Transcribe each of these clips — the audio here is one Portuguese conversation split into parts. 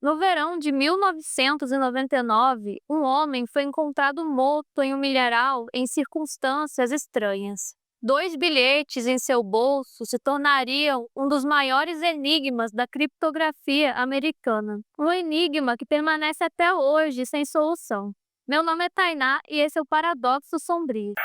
No verão de 1999, um homem foi encontrado morto em um milharal em circunstâncias estranhas. Dois bilhetes em seu bolso se tornariam um dos maiores enigmas da criptografia americana. Um enigma que permanece até hoje sem solução. Meu nome é Tainá e esse é o Paradoxo Sombrio.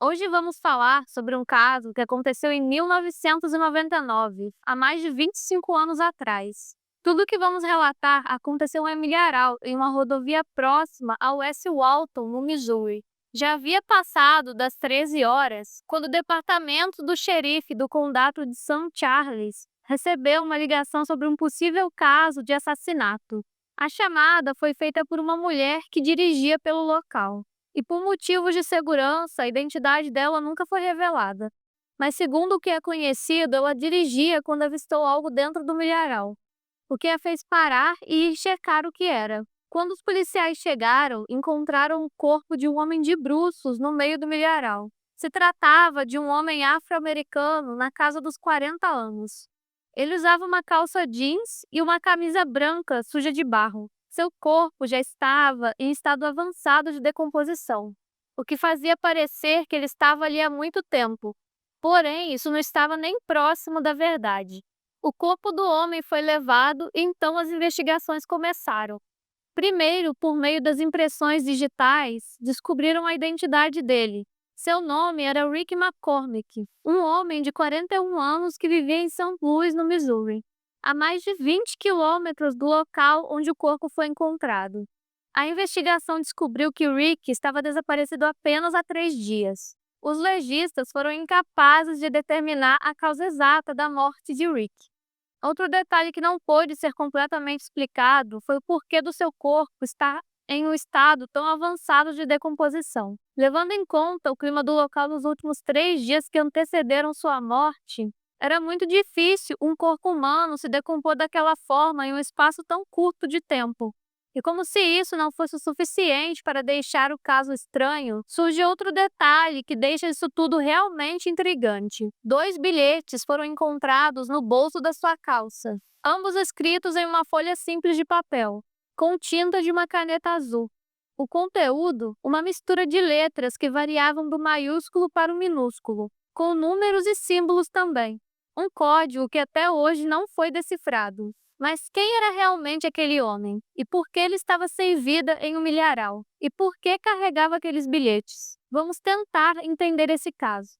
Hoje vamos falar sobre um caso que aconteceu em 1999, há mais de 25 anos atrás. Tudo o que vamos relatar aconteceu em Milharal, em uma rodovia próxima ao West Walton, no Missouri. Já havia passado das 13 horas, quando o departamento do xerife do condado de St. Charles recebeu uma ligação sobre um possível caso de assassinato. A chamada foi feita por uma mulher que dirigia pelo local. E por motivos de segurança, a identidade dela nunca foi revelada. Mas segundo o que é conhecido, ela dirigia quando avistou algo dentro do milharal, o que a fez parar e ir checar o que era. Quando os policiais chegaram, encontraram o corpo de um homem de bruços no meio do milharal. Se tratava de um homem afro-americano na casa dos 40 anos. Ele usava uma calça jeans e uma camisa branca suja de barro. Seu corpo já estava em estado avançado de decomposição, o que fazia parecer que ele estava ali há muito tempo. Porém, isso não estava nem próximo da verdade. O corpo do homem foi levado e então as investigações começaram. Primeiro, por meio das impressões digitais, descobriram a identidade dele. Seu nome era Rick McCormick, um homem de 41 anos que vivia em St. Louis, no Missouri, a mais de 20 quilômetros do local onde o corpo foi encontrado. A investigação descobriu que Rick estava desaparecido apenas há 3 dias. Os legistas foram incapazes de determinar a causa exata da morte de Rick. Outro detalhe que não pôde ser completamente explicado foi o porquê do seu corpo estar em um estado tão avançado de decomposição. Levando em conta o clima do local nos últimos 3 dias que antecederam sua morte, era muito difícil um corpo humano se decompor daquela forma em um espaço tão curto de tempo. E como se isso não fosse o suficiente para deixar o caso estranho, surge outro detalhe que deixa isso tudo realmente intrigante. 2 bilhetes foram encontrados no bolso da sua calça, ambos escritos em uma folha simples de papel, com tinta de uma caneta azul. O conteúdo, uma mistura de letras que variavam do maiúsculo para o minúsculo, com números e símbolos também. Um código que até hoje não foi decifrado. Mas quem era realmente aquele homem? E por que ele estava sem vida em um milharal? E por que carregava aqueles bilhetes? Vamos tentar entender esse caso.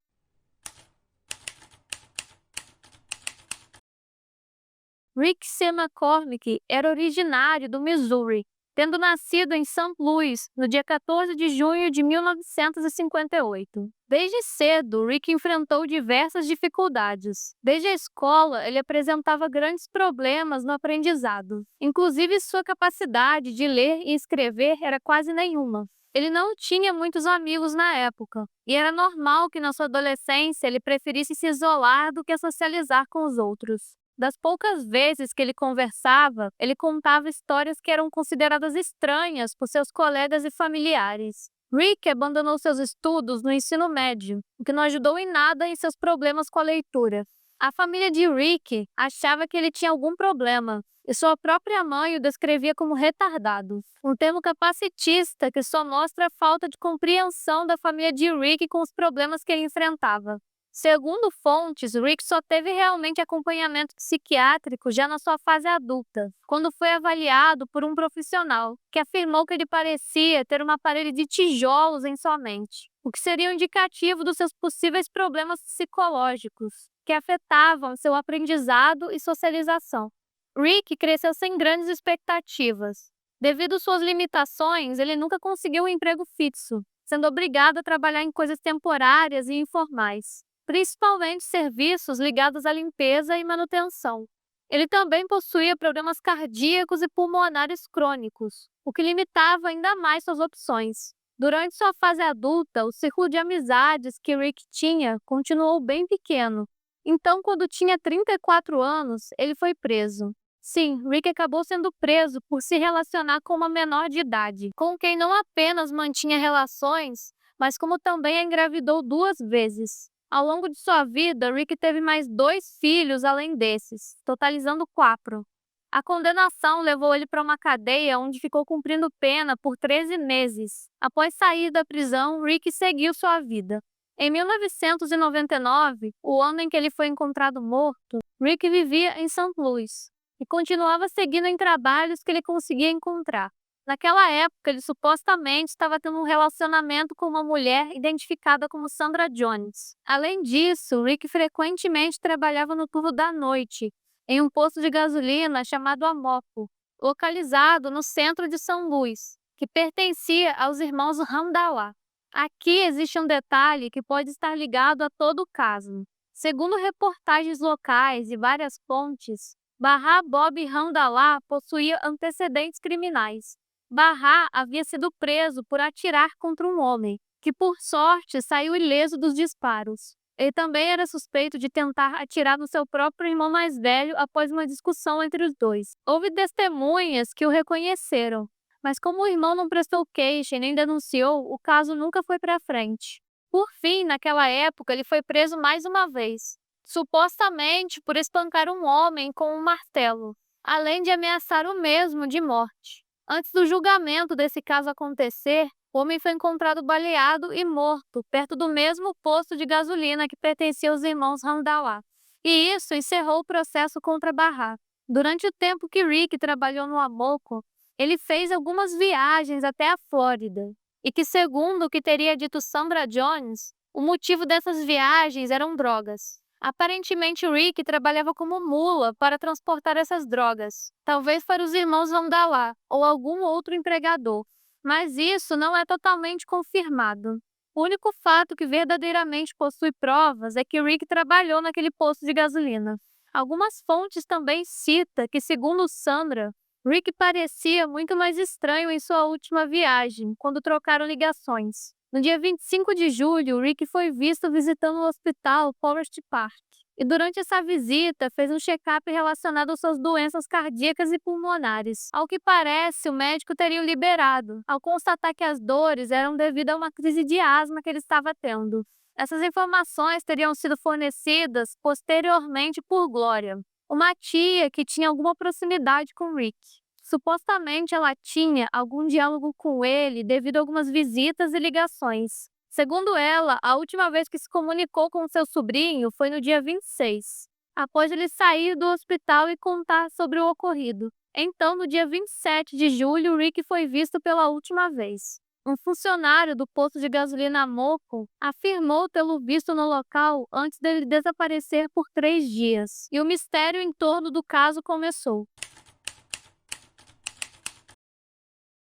Rick C. McCormick era originário do Missouri, tendo nascido em St. Louis no dia 14 de junho de 1958. Desde cedo, Rick enfrentou diversas dificuldades. Desde a escola, ele apresentava grandes problemas no aprendizado. Inclusive, sua capacidade de ler e escrever era quase nenhuma. Ele não tinha muitos amigos na época, e era normal que na sua adolescência ele preferisse se isolar do que socializar com os outros. Das poucas vezes que ele conversava, ele contava histórias que eram consideradas estranhas por seus colegas e familiares. Rick abandonou seus estudos no ensino médio, o que não ajudou em nada em seus problemas com a leitura. A família de Rick achava que ele tinha algum problema, e sua própria mãe o descrevia como retardado, um termo capacitista que só mostra a falta de compreensão da família de Rick com os problemas que ele enfrentava. Segundo fontes, Rick só teve realmente acompanhamento psiquiátrico já na sua fase adulta, quando foi avaliado por um profissional, que afirmou que ele parecia ter uma parede de tijolos em sua mente, o que seria um indicativo dos seus possíveis problemas psicológicos, que afetavam seu aprendizado e socialização. Rick cresceu sem grandes expectativas. Devido às suas limitações, ele nunca conseguiu um emprego fixo, sendo obrigado a trabalhar em coisas temporárias e informais, principalmente serviços ligados à limpeza e manutenção. Ele também possuía problemas cardíacos e pulmonares crônicos, o que limitava ainda mais suas opções. Durante sua fase adulta, o círculo de amizades que Rick tinha continuou bem pequeno. Então, quando tinha 34 anos, ele foi preso. Sim, Rick acabou sendo preso por se relacionar com uma menor de idade, com quem não apenas mantinha relações, mas como também a engravidou 2 vezes. Ao longo de sua vida, Rick teve mais 2 filhos além desses, totalizando 4. A condenação levou ele para uma cadeia onde ficou cumprindo pena por 13 meses. Após sair da prisão, Rick seguiu sua vida. Em 1999, o ano em que ele foi encontrado morto, Rick vivia em St. Louis e continuava seguindo em trabalhos que ele conseguia encontrar. Naquela época, ele supostamente estava tendo um relacionamento com uma mulher identificada como Sandra Jones. Além disso, Rick frequentemente trabalhava no turno da noite, em um posto de gasolina chamado Amoco, localizado no centro de São Luís, que pertencia aos irmãos Randhawa. Aqui existe um detalhe que pode estar ligado a todo o caso. Segundo reportagens locais e várias fontes, Bahá Bob Randhawa possuía antecedentes criminais. Bahá havia sido preso por atirar contra um homem, que por sorte saiu ileso dos disparos. Ele também era suspeito de tentar atirar no seu próprio irmão mais velho após uma discussão entre os dois. Houve testemunhas que o reconheceram, mas como o irmão não prestou queixa e nem denunciou, o caso nunca foi para frente. Por fim, naquela época, ele foi preso mais uma vez, supostamente por espancar um homem com um martelo, além de ameaçar o mesmo de morte. Antes do julgamento desse caso acontecer, o homem foi encontrado baleado e morto perto do mesmo posto de gasolina que pertencia aos irmãos Randhawa. E isso encerrou o processo contra Bahá. Durante o tempo que Rick trabalhou no Amoco, ele fez algumas viagens até a Flórida. E que, segundo o que teria dito Sandra Jones, o motivo dessas viagens eram drogas. Aparentemente, Rick trabalhava como mula para transportar essas drogas, talvez para os irmãos Randhawa ou algum outro empregador, mas isso não é totalmente confirmado. O único fato que verdadeiramente possui provas é que Rick trabalhou naquele posto de gasolina. Algumas fontes também citam que, segundo Sandra, Rick parecia muito mais estranho em sua última viagem, quando trocaram ligações. No dia 25 de julho, Rick foi visto visitando o hospital Forest Park. E durante essa visita, fez um check-up relacionado às suas doenças cardíacas e pulmonares. Ao que parece, o médico teria o liberado, ao constatar que as dores eram devido a uma crise de asma que ele estava tendo. Essas informações teriam sido fornecidas posteriormente por Gloria, uma tia que tinha alguma proximidade com Rick. Supostamente ela tinha algum diálogo com ele devido a algumas visitas e ligações. Segundo ela, a última vez que se comunicou com seu sobrinho foi no dia 26, após ele sair do hospital e contar sobre o ocorrido. Então, no dia 27 de julho, Rick foi visto pela última vez. Um funcionário do posto de gasolina Amoco afirmou tê-lo visto no local antes dele desaparecer por 3 dias, e o mistério em torno do caso começou.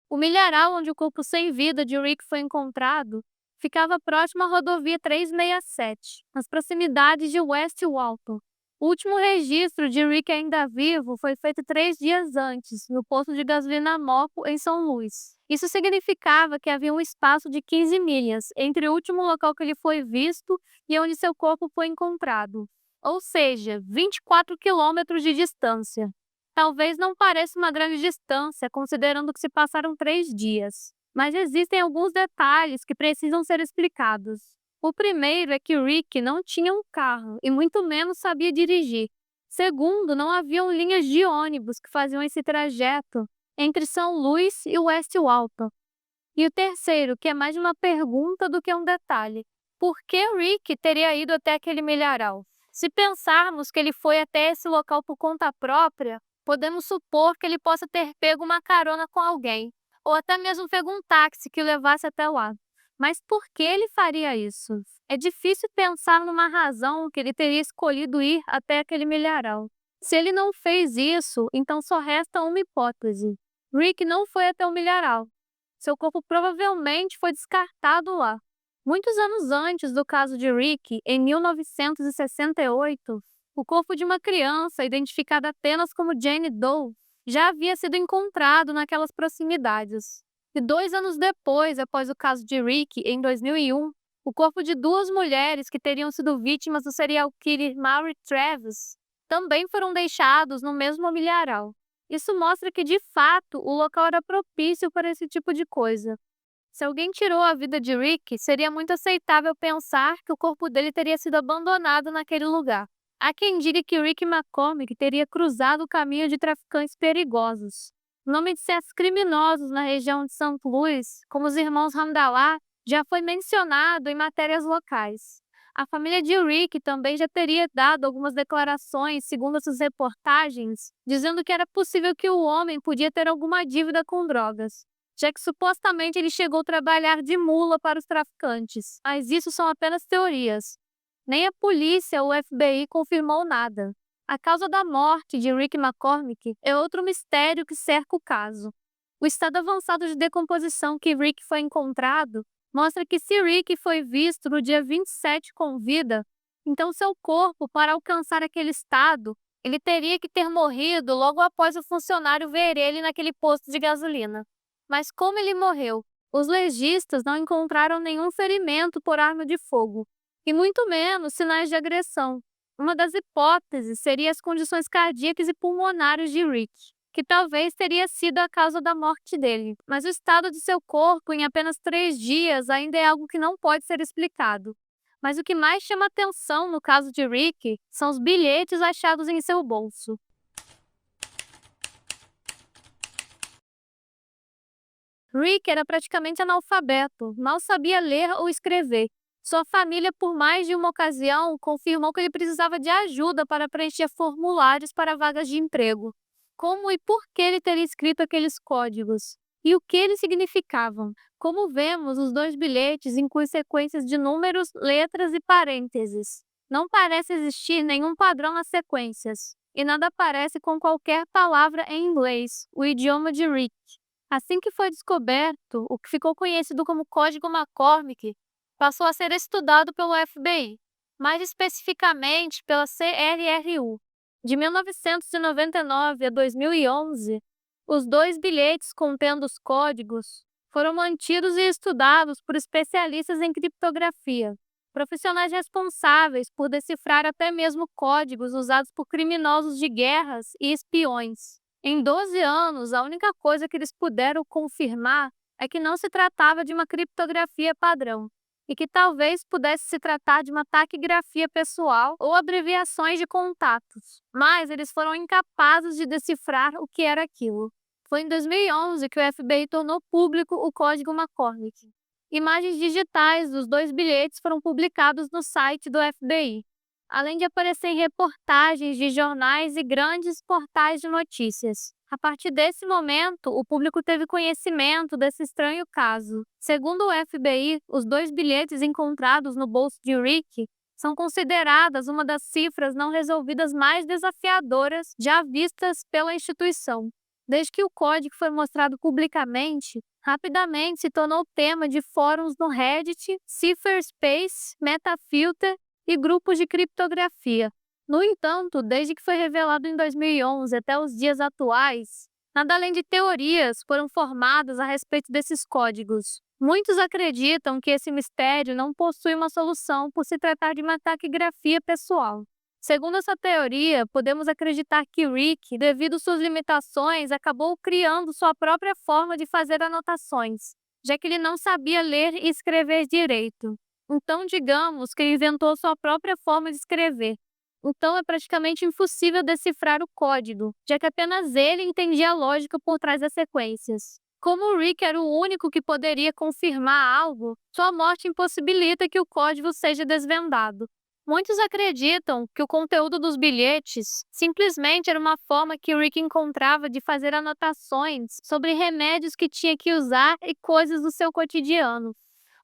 O milharal onde o corpo sem vida de Rick foi encontrado ficava próximo à rodovia 367, nas proximidades de West Walton. O último registro de Rick ainda vivo foi feito 3 dias antes, no posto de gasolina Amoco, em São Luís. Isso significava que havia um espaço de 15 milhas entre o último local que ele foi visto e onde seu corpo foi encontrado, ou seja, 24 quilômetros de distância. Talvez não pareça uma grande distância, considerando que se passaram 3 dias, mas existem alguns detalhes que precisam ser explicados. O primeiro é que Rick não tinha um carro e muito menos sabia dirigir. Segundo, não haviam linhas de ônibus que faziam esse trajeto entre São Luís e West Walton. E o terceiro, que é mais uma pergunta do que um detalhe: por que Rick teria ido até aquele milharal? Se pensarmos que ele foi até esse local por conta própria, podemos supor que ele possa ter pego uma carona com alguém, ou até mesmo pego um táxi que o levasse até lá. Mas por que ele faria isso? É difícil pensar numa razão que ele teria escolhido ir até aquele milharal. Se ele não fez isso, então só resta uma hipótese. Rick não foi até o milharal. Seu corpo provavelmente foi descartado lá. Muitos anos antes do caso de Rick, em 1968, o corpo de uma criança, identificada apenas como Jane Doe, já havia sido encontrado naquelas proximidades. E 2 anos depois, após o caso de Rick, em 2001, o corpo de 2 mulheres que teriam sido vítimas do serial killer Maury Travis também foram deixados no mesmo milharal. Isso mostra que, de fato, o local era propício para esse tipo de coisa. Se alguém tirou a vida de Rick, seria muito aceitável pensar que o corpo dele teria sido abandonado naquele lugar. Há quem diga que Rick McCormick teria cruzado o caminho de traficantes perigosos. O nome de certos criminosos na região de St. Louis, como os irmãos Hamdallah, já foi mencionado em matérias locais. A família de Rick também já teria dado algumas declarações, segundo essas reportagens, dizendo que era possível que o homem podia ter alguma dívida com drogas, já que supostamente ele chegou a trabalhar de mula para os traficantes. Mas isso são apenas teorias. Nem a polícia ou o FBI confirmou nada. A causa da morte de Rick McCormick é outro mistério que cerca o caso. O estado avançado de decomposição que Rick foi encontrado mostra que se Rick foi visto no dia 27 com vida, então seu corpo, para alcançar aquele estado, ele teria que ter morrido logo após o funcionário ver ele naquele posto de gasolina. Mas como ele morreu? Os legistas não encontraram nenhum ferimento por arma de fogo, e muito menos sinais de agressão. Uma das hipóteses seria as condições cardíacas e pulmonares de Rick, que talvez teria sido a causa da morte dele. Mas o estado de seu corpo em apenas 3 dias ainda é algo que não pode ser explicado. Mas o que mais chama atenção no caso de Rick são os bilhetes achados em seu bolso. Rick era praticamente analfabeto, mal sabia ler ou escrever. Sua família, por mais de uma ocasião, confirmou que ele precisava de ajuda para preencher formulários para vagas de emprego. Como e por que ele teria escrito aqueles códigos? E o que eles significavam? Como vemos, os 2 bilhetes incluem sequências de números, letras e parênteses. Não parece existir nenhum padrão nas sequências, e nada parece com qualquer palavra em inglês, o idioma de Rick. Assim que foi descoberto, o que ficou conhecido como Código McCormick passou a ser estudado pelo FBI, mais especificamente pela CRRU. De 1999 a 2011, os 2 bilhetes contendo os códigos foram mantidos e estudados por especialistas em criptografia, profissionais responsáveis por decifrar até mesmo códigos usados por criminosos de guerras e espiões. Em 12 anos, a única coisa que eles puderam confirmar é que não se tratava de uma criptografia padrão, e que talvez pudesse se tratar de uma taquigrafia pessoal ou abreviações de contatos, mas eles foram incapazes de decifrar o que era aquilo. Foi em 2011 que o FBI tornou público o código McCormick. Imagens digitais dos 2 bilhetes foram publicados no site do FBI, além de aparecer em reportagens de jornais e grandes portais de notícias. A partir desse momento, o público teve conhecimento desse estranho caso. Segundo o FBI, os 2 bilhetes encontrados no bolso de Rick são consideradas uma das cifras não resolvidas mais desafiadoras já vistas pela instituição. Desde que o código foi mostrado publicamente, rapidamente se tornou tema de fóruns no Reddit, Cypherspace, Metafilter e grupos de criptografia. No entanto, desde que foi revelado em 2011 até os dias atuais, nada além de teorias foram formadas a respeito desses códigos. Muitos acreditam que esse mistério não possui uma solução por se tratar de uma taquigrafia pessoal. Segundo essa teoria, podemos acreditar que Rick, devido suas limitações, acabou criando sua própria forma de fazer anotações, já que ele não sabia ler e escrever direito. Então, digamos que ele inventou sua própria forma de escrever. Então, é praticamente impossível decifrar o código, já que apenas ele entendia a lógica por trás das sequências. Como o Rick era o único que poderia confirmar algo, sua morte impossibilita que o código seja desvendado. Muitos acreditam que o conteúdo dos bilhetes simplesmente era uma forma que Rick encontrava de fazer anotações sobre remédios que tinha que usar e coisas do seu cotidiano.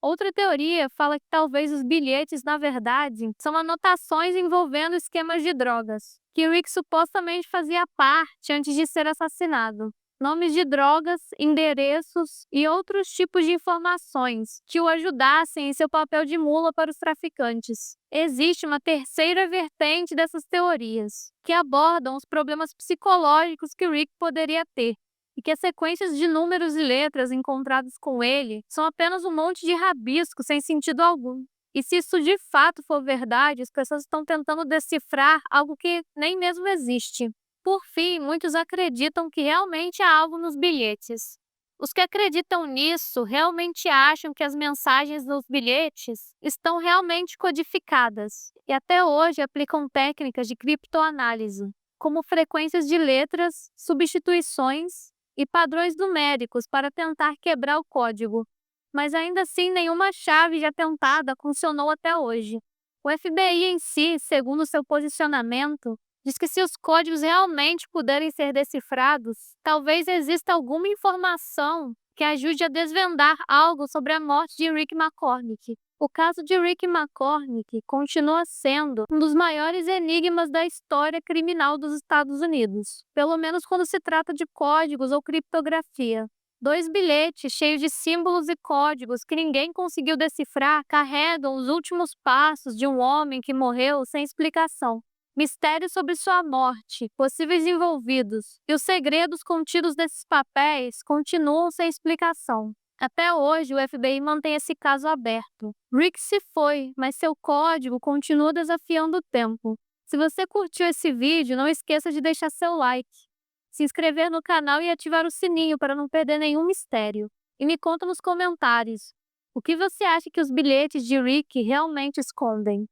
Outra teoria fala que talvez os bilhetes, na verdade, são anotações envolvendo esquemas de drogas, que Rick supostamente fazia parte antes de ser assassinado. Nomes de drogas, endereços e outros tipos de informações que o ajudassem em seu papel de mula para os traficantes. Existe uma terceira vertente dessas teorias, que abordam os problemas psicológicos que Rick poderia ter, e que as sequências de números e letras encontradas com ele são apenas um monte de rabisco sem sentido algum. E se isso de fato for verdade, as pessoas estão tentando decifrar algo que nem mesmo existe. Por fim, muitos acreditam que realmente há algo nos bilhetes. Os que acreditam nisso realmente acham que as mensagens nos bilhetes estão realmente codificadas e até hoje aplicam técnicas de criptoanálise, como frequências de letras, substituições e padrões numéricos para tentar quebrar o código. Mas ainda assim, nenhuma chave já tentada funcionou até hoje. O FBI em si, segundo seu posicionamento, diz que se os códigos realmente puderem ser decifrados, talvez exista alguma informação que ajude a desvendar algo sobre a morte de Rick McCormick. O caso de Rick McCormick continua sendo um dos maiores enigmas da história criminal dos Estados Unidos, pelo menos quando se trata de códigos ou criptografia. 2 bilhetes cheios de símbolos e códigos que ninguém conseguiu decifrar carregam os últimos passos de um homem que morreu sem explicação. Mistérios sobre sua morte, possíveis envolvidos e os segredos contidos nesses papéis continuam sem explicação. Até hoje, o FBI mantém esse caso aberto. Rick se foi, mas seu código continua desafiando o tempo. Se você curtiu esse vídeo, não esqueça de deixar seu like, se inscrever no canal e ativar o sininho para não perder nenhum mistério. E me conta nos comentários, o que você acha que os bilhetes de Rick realmente escondem?